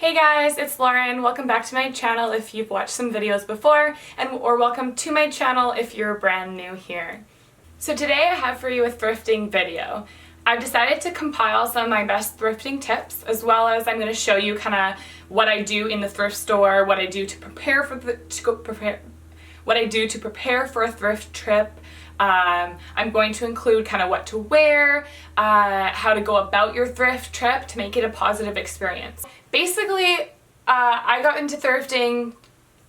Hey guys, it's Lauren. Welcome back to my channel if you've watched some videos before, or welcome to my channel if you're brand new here. So today I have for you a thrifting video. I've decided to compile some of my best thrifting tips, as well as I'm going to show you kind of what I do in the thrift store, what I do to prepare for a thrift trip. I'm going to include kind of what to wear, how to go about your thrift trip to make it a positive experience. Basically, I got into thrifting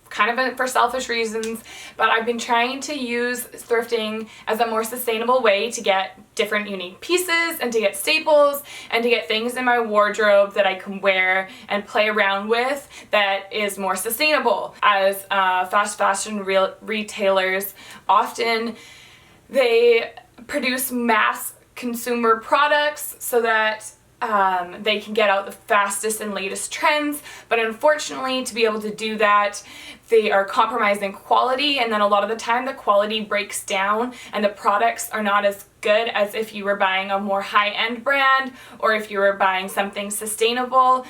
kind of for selfish reasons, but I've been trying to use thrifting as a more sustainable way to get different unique pieces and to get staples and to get things in my wardrobe that I can wear and play around with that is more sustainable. As fast fashion retailers, often they produce mass consumer products so that they can get out the fastest and latest trends, but unfortunately to be able to do that they are compromising quality, and then a lot of the time the quality breaks down and the products are not as good as if you were buying a more high-end brand or if you were buying something sustainable.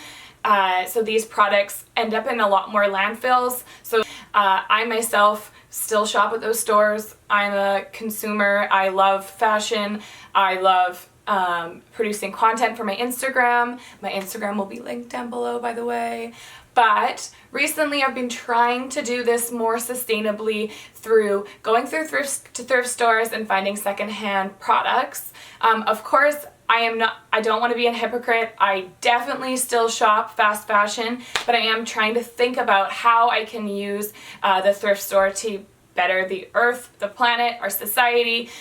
So these products end up in a lot more landfills. So I myself still shop at those stores. I'm a consumer. I love fashion. I love producing content for my Instagram. My Instagram will be linked down below, by the way. But recently I've been trying to do this more sustainably through going through thrift stores and finding secondhand products. Of course, I don't want to be a hypocrite. I definitely still shop fast fashion, but I am trying to think about how I can use the thrift store to better the earth, the planet, our society.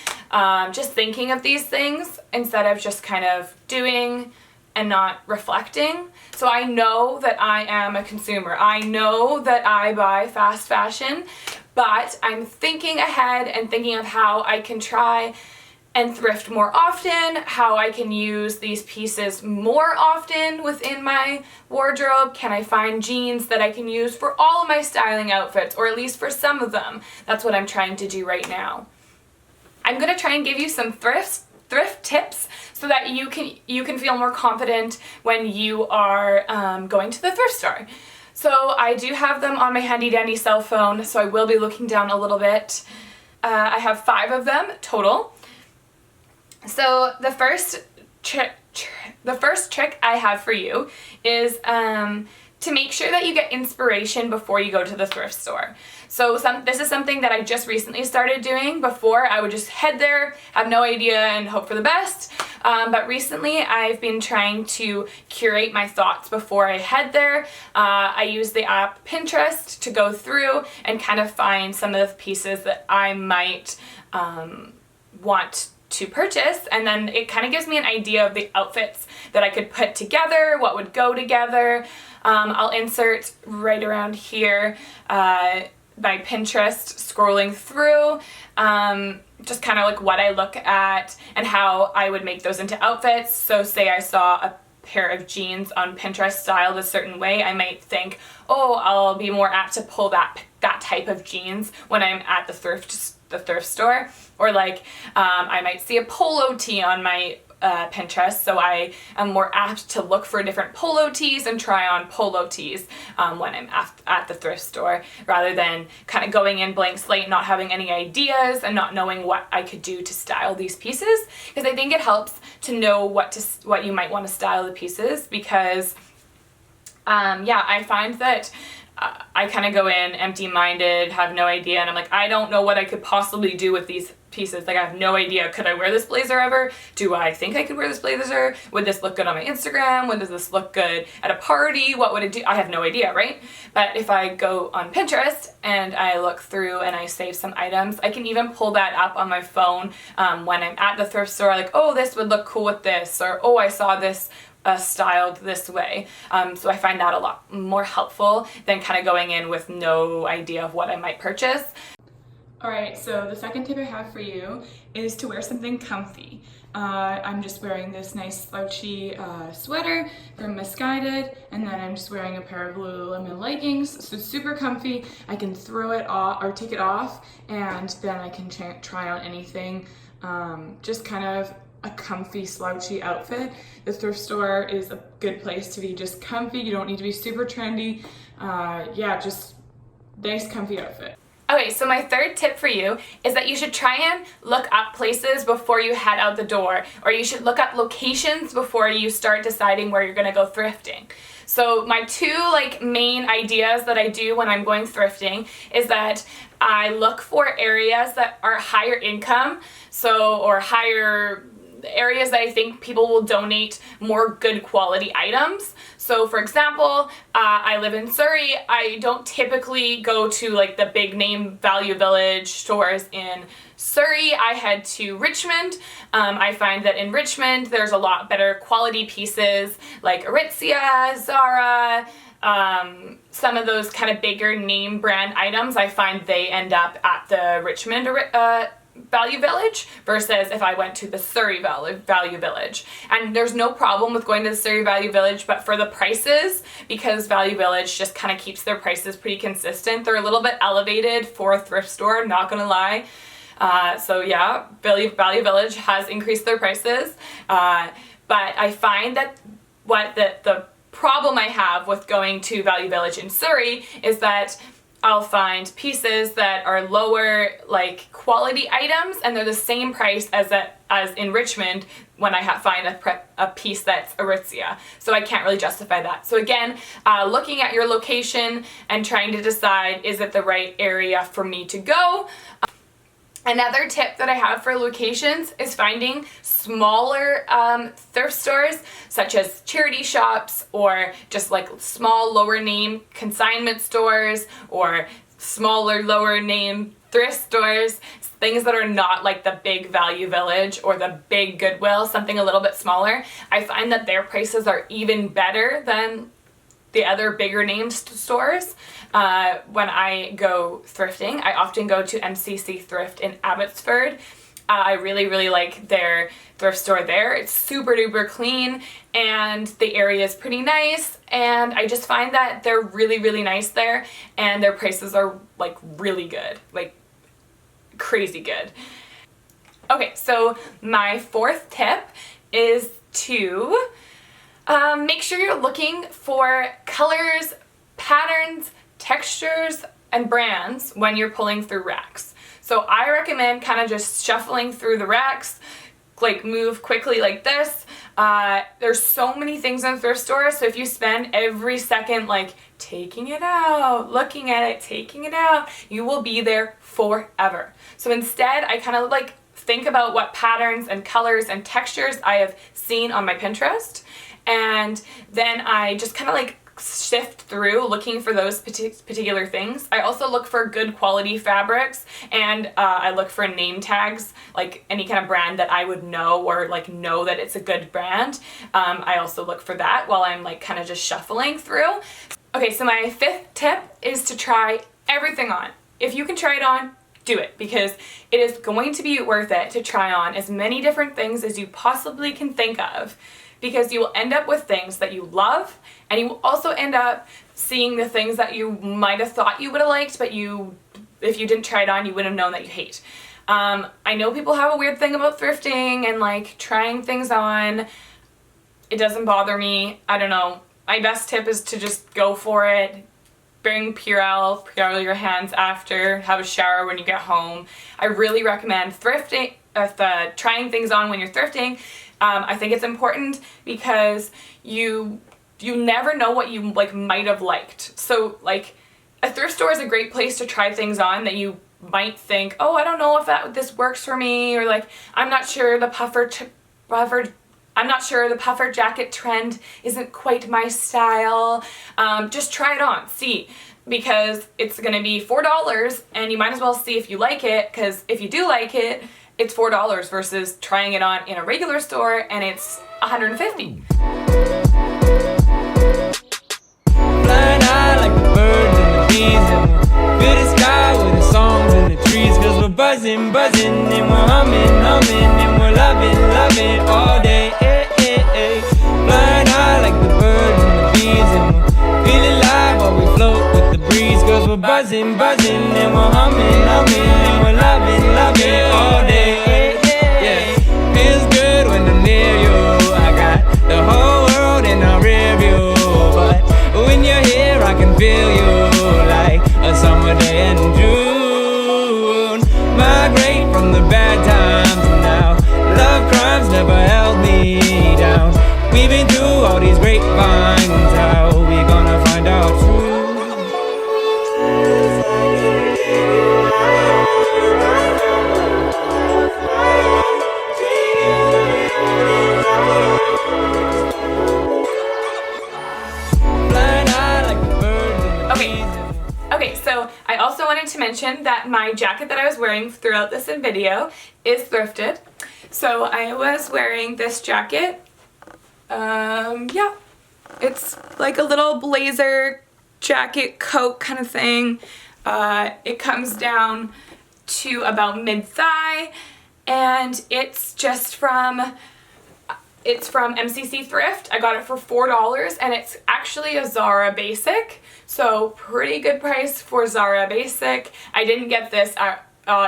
Just thinking of these things instead of just kind of doing and not reflecting. So I know that I am a consumer. I know that I buy fast fashion, but I'm thinking ahead and thinking of how I can try and thrift more often, how I can use these pieces more often within my wardrobe. Can I find jeans that I can use for all of my styling outfits, or at least for some of them? That's what I'm trying to do right now. I'm gonna try and give you some thrift tips so that you can feel more confident when you are going to the thrift store. So I do have them on my handy dandy cell phone, so I will be looking down a little bit. I have 5 of them total. So the first trick I have for you is to make sure that you get inspiration before you go to the thrift store. So this is something that I just recently started doing. Before, I would just head there, have no idea, and hope for the best. But recently, I've been trying to curate my thoughts before I head there. I use the app Pinterest to go through and kind of find some of the pieces that I might want to purchase, and then it kind of gives me an idea of the outfits that I could put together, what would go together. I'll insert right around here my Pinterest scrolling through, just kind of like what I look at and how I would make those into outfits. So say I saw a pair of jeans on Pinterest styled a certain way, I might think, oh, I'll be more apt to pull that type of jeans when I'm at the thrift store. Or like I might see a polo tee on my Pinterest, so I am more apt to look for different polo tees and try on polo tees when I'm at the thrift store, rather than kind of going in blank slate, not having any ideas and not knowing what I could do to style these pieces. Because I think it helps to know what you might want to style the pieces, because yeah, I find that I kind of go in empty-minded, have no idea, and I'm like, I don't know what I could possibly do with these pieces. Like, I have no idea. Could I wear this blazer ever? Do I think I could wear this blazer? Would this look good on my Instagram? Would this look good at a party? What would it do? I have no idea, right? But if I go on Pinterest and I look through and I save some items, I can even pull that up on my phone when I'm at the thrift store, like, oh, this would look cool with this, or oh, I saw this styled this way. So I find that a lot more helpful than kind of going in with no idea of what I might purchase. Alright, so the second tip I have for you is to wear something comfy. I'm just wearing this nice slouchy sweater from Misguided, and then I'm just wearing a pair of Lululemon leggings, so super comfy. I can throw it off or take it off, and then I can try on anything. Just kind of a comfy slouchy outfit, the thrift store is a good place to be just comfy. You don't need to be super trendy. Yeah, just nice comfy outfit. Okay, so my third tip for you is that you should try and look up places before you head out the door, or you should look up locations before you start deciding where you're gonna go thrifting. So my two main ideas that I do when I'm going thrifting is that I look for areas that are higher income, or higher areas that I think people will donate more good quality items. So for example, I live in Surrey. I don't typically go to the big name Value Village stores in Surrey. I head to Richmond. I find that in Richmond there's a lot better quality pieces like Aritzia, Zara, some of those kind of bigger name brand items. I find they end up at the Richmond Value Village versus if I went to the Surrey Value Village. And there's no problem with going to the Surrey Value Village, but for the prices, because Value Village just kind of keeps their prices pretty consistent, they're a little bit elevated for a thrift store, not gonna lie. So yeah, Value Village has increased their prices, but I find that the problem I have with going to Value Village in Surrey is that I'll find pieces that are lower quality items, and they're the same price as in Richmond when I find a piece that's Aritzia. So I can't really justify that. So again, looking at your location and trying to decide, is it the right area for me to go? Another tip that I have for locations is finding smaller thrift stores, such as charity shops, or just small lower name consignment stores, or smaller lower name thrift stores, things that are not like the big Value Village or the big Goodwill, something a little bit smaller. I find that their prices are even better than the other bigger name stores. When I go thrifting, I often go to MCC Thrift in Abbotsford. I really like their thrift store there. It's super duper clean and the area is pretty nice, and I just find that they're really nice there, and their prices are really good, crazy good. Okay, so my fourth tip is to make sure you're looking for colors, patterns, textures, and brands when you're pulling through racks. So I recommend kind of just shuffling through the racks, move quickly like this. There's so many things in thrift stores, so if you spend every second taking it out, looking at it, taking it out, you will be there forever. So instead, I kind of think about what patterns and colors and textures I have seen on my Pinterest, and then I just kind of shift through looking for those particular things. I also look for good quality fabrics, and I look for name tags, any kind of brand that I would know, or know that it's a good brand. I also look for that while I'm kind of just shuffling through. Okay, so my fifth tip is to try everything on. If you can try it on, do it, because it is going to be worth it to try on as many different things as you possibly can think of, because you will end up with things that you love, and you will also end up seeing the things that you might have thought you would have liked, but if you didn't try it on, you wouldn't have known that you hate. I know people have a weird thing about thrifting and trying things on. It doesn't bother me. I don't know. My best tip is to just go for it. Bring Purell your hands after, have a shower when you get home. I really recommend thrifting, trying things on when you're thrifting. I think it's important because you never know what you might have liked. So a thrift store is a great place to try things on that you might think, oh, I don't know if this works for me, or I'm not sure the puffer jacket trend isn't quite my style. Just try it on, see, because it's gonna be $4, and you might as well see if you like it, because if you do like it, it's $4 versus trying it on in a regular store and it's $150. Flying high like the birds and the bees, and we'll fill the sky with the songs and the trees, cause we're buzzing, and we're humming, and we're loving all day. Flying high like the birds and the bees, and we'll feel alive while we float with the breeze, cause we're buzzing, and we're humming, and we're loving all day. Yeah, feels good when feel you like a summer day in June. Migrate from the bad times now. Love crimes never held me down. We've been through all these grapevines. How we gonna find out truth? Okay, so I also wanted to mention that my jacket that I was wearing throughout this video is thrifted. So I was wearing this jacket. Yeah, it's like a little blazer jacket coat kind of thing. It comes down to about mid-thigh, and it's from MCC Thrift. I got it for $4, and it's actually a Zara basic, so pretty good price for Zara basic. I didn't get this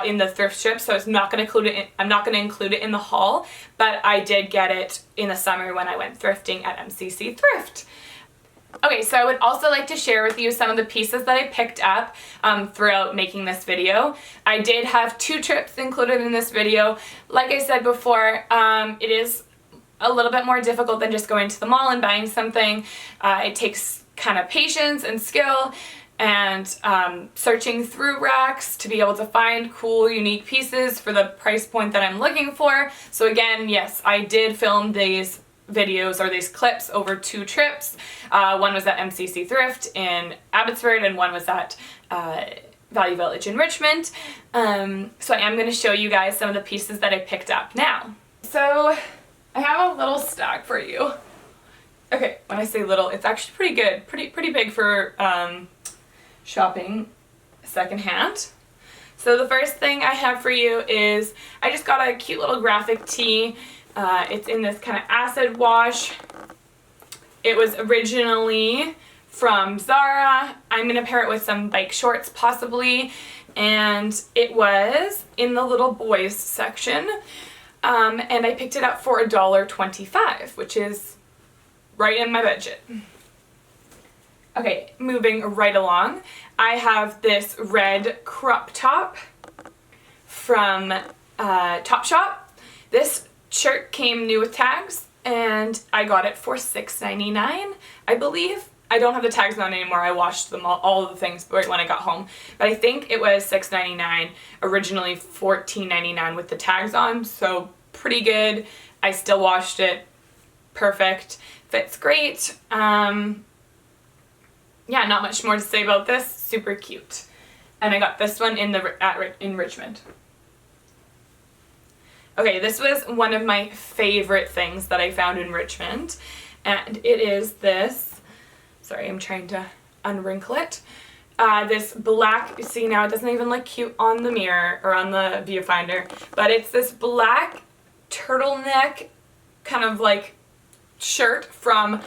in the thrift strip, so I'm not going to include it in the haul, but I did get it in the summer when I went thrifting at MCC Thrift. Okay, so I would also like to share with you some of the pieces that I picked up throughout making this video. I did have 2 trips included in this video. Like I said before, it is a little bit more difficult than just going to the mall and buying something. It takes kind of patience and skill and searching through racks to be able to find cool, unique pieces for the price point that I'm looking for. So again, yes, I did film these videos or these clips over 2 trips. One was at MCC Thrift in Abbotsford, and one was at Value Village in Richmond. So I am going to show you guys some of the pieces that I picked up now. So I have a little stack for you. Okay, when I say little, it's actually pretty good, pretty big for shopping secondhand. So the first thing I have for you is I just got a cute little graphic tee. It's in this kind of acid wash. It was originally from Zara. I'm going to pair it with some bike shorts possibly. And it was in the little boys section. And I picked it up for $1.25, which is right in my budget. Okay, moving right along. I have this red crop top from Topshop. This shirt came new with tags, and I got it for $6.99, I believe. I don't have the tags on anymore. I washed them all of the things right when I got home. But I think it was $6.99, originally $14.99 with the tags on, so pretty good. I still washed it. Perfect. Fits great. Yeah, not much more to say about this. Super cute. And I got this one in Richmond. Okay, this was one of my favorite things that I found in Richmond, and it is this. Sorry, I'm trying to unwrinkle it. This black, see now it doesn't even look cute on the mirror or on the viewfinder, but it's this black turtleneck kind of like shirt from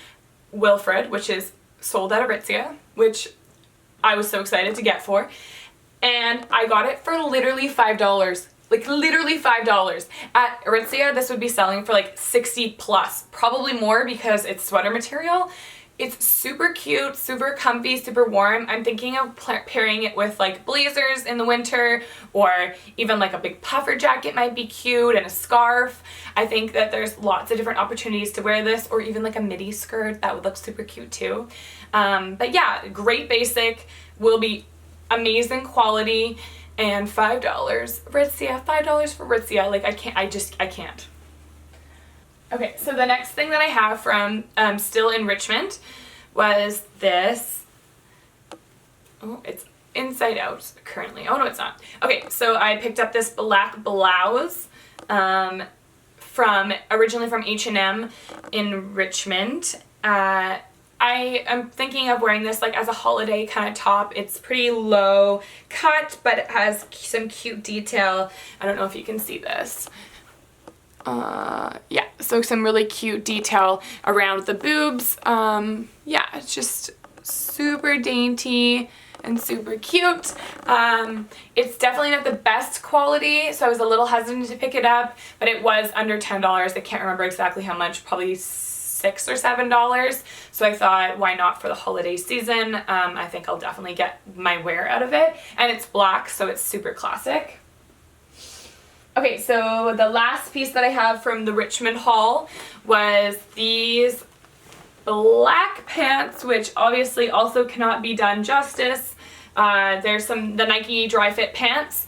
Wilfred, which is sold at Aritzia, which I was so excited to get for. And I got it for literally $5. Like literally $5. At Aritzia, this would be selling for like 60 plus, probably more because it's sweater material. It's super cute, super comfy, super warm. I'm thinking of pairing it with like blazers in the winter, or even like a big puffer jacket might be cute, and a scarf. I think that there's lots of different opportunities to wear this, or even like a midi skirt. That would look super cute too. But yeah, great basic, will be amazing quality, and $5. Aritzia, $5 for Aritzia. Like I can't. Okay, so the next thing that I have from still in Richmond was this. Oh, it's inside out currently. Oh no, it's not. Okay, so I picked up this black blouse originally from H&M in Richmond. I am thinking of wearing this like as a holiday kind of top. It's pretty low cut, but it has some cute detail. I don't know if you can see this. Yeah, so some really cute detail around the boobs. Yeah, it's just super dainty and super cute. It's definitely not the best quality, so I was a little hesitant to pick it up, but it was under $10. I can't remember exactly how much, probably $6 or $7. So I thought, why not for the holiday season? I think I'll definitely get my wear out of it. And it's black, so it's super classic. Okay, so the last piece that I have from the Richmond haul was these black pants, which obviously also cannot be done justice. There's the Nike Dry Fit pants,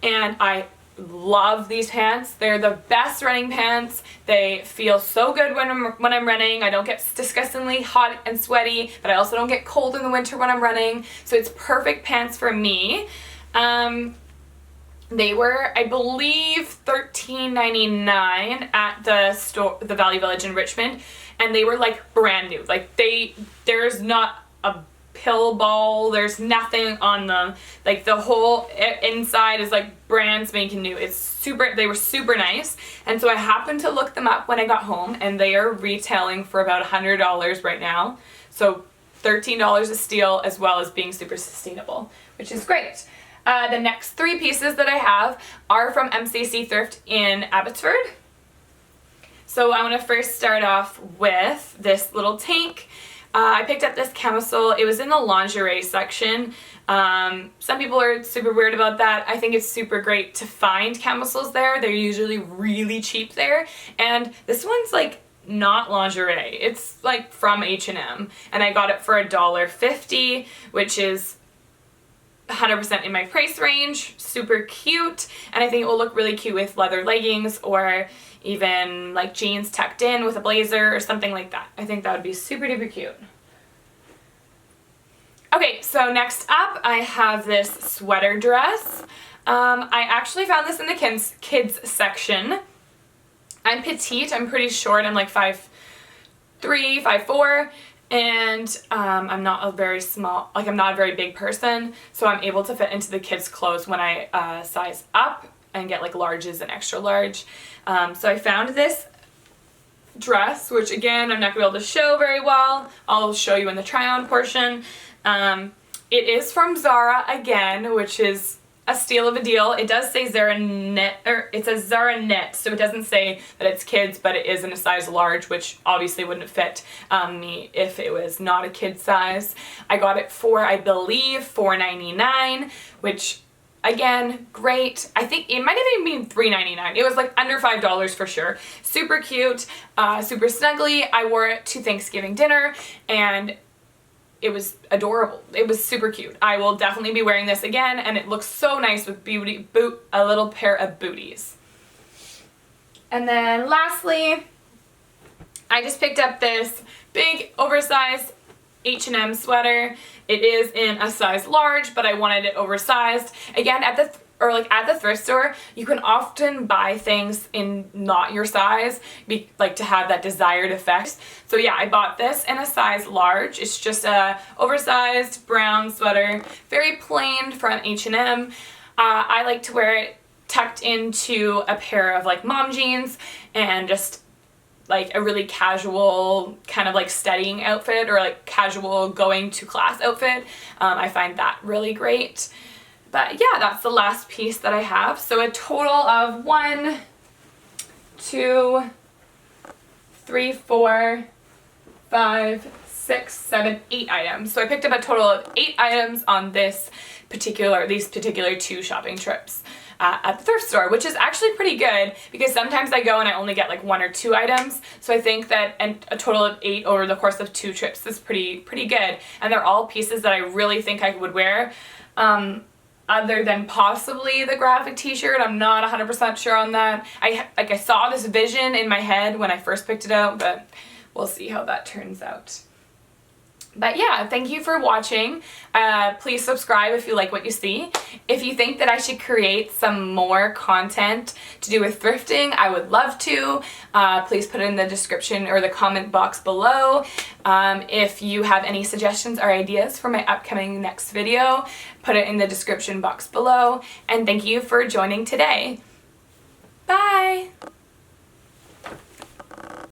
and I love these pants. They're the best running pants. They feel so good when I'm running. I don't get disgustingly hot and sweaty, but I also don't get cold in the winter when I'm running. So it's perfect pants for me. They were, I believe, $13.99 at the store, the Value Village in Richmond, and they were like brand new. Like there's not a pill ball, there's nothing on them. Like the whole inside is like brand spanking new. They were super nice. And so I happened to look them up when I got home, and they are retailing for about $100 right now. So $13 a steal, as well as being super sustainable, which is great. The next three pieces that I have are from MCC Thrift in Abbotsford. So I want to first start off with this little tank. I picked up this camisole. It was in the lingerie section. Some people are super weird about that. I think it's super great to find camisoles there. They're usually really cheap there. And this one's like not lingerie. It's like from H&M. And I got it for $1.50, which is 100% in my price range. Super cute, and I think it will look really cute with leather leggings, or even like jeans tucked in with a blazer or something like that. I think that would be super duper cute. Okay, so next up I have this sweater dress. I actually found this in the kids section. I'm petite, I'm pretty short, I'm like 5'3", 5'4", and I'm not a very small, like I'm not a very big person, so I'm able to fit into the kids' clothes when I size up and get like larges and extra large. So I found this dress, which again I'm not going to be able to show very well. I'll show you in the try-on portion. It is from Zara again, which is a steal of a deal. It does say Zara knit, or it says Zara knit, so it doesn't say that it's kids, but it is in a size large, which obviously wouldn't fit me if it was not a kid size. I got it for, I believe, $4.99, which again, great. I think it might have even been $3.99. It was like under $5 for sure. Super cute, super snuggly. I wore it to Thanksgiving dinner, and it was adorable. It was super cute. I will definitely be wearing this again, and it looks so nice with a little pair of booties. And then lastly, I just picked up this big oversized H&M sweater. It is in a size large, but I wanted it oversized. Again, at the thrift store, you can often buy things in not your size, like to have that desired effect. So yeah, I bought this in a size large. It's just a oversized brown sweater, very plain from H&M. I like to wear it tucked into a pair of like mom jeans, and just like a really casual kind of like studying outfit, or like casual going to class outfit. I find that really great. But yeah, that's the last piece that I have. So a total of 1, 2, 3, 4, 5, 6, 7, 8 items. So I picked up a total of 8 items on these particular 2 shopping trips at the thrift store, which is actually pretty good, because sometimes I go and I only get like 1 or 2 items. So I think that a total of 8 over the course of 2 trips is pretty good. And they're all pieces that I really think I would wear. Other than possibly the graphic t-shirt. I'm not 100% sure on that. I saw this vision in my head when I first picked it out, but we'll see how that turns out. But yeah, thank you for watching. Please subscribe if you like what you see. If you think that I should create some more content to do with thrifting, I would love to. Please put it in the description or the comment box below. If you have any suggestions or ideas for my upcoming next video, put it in the description box below. And thank you for joining today. Bye!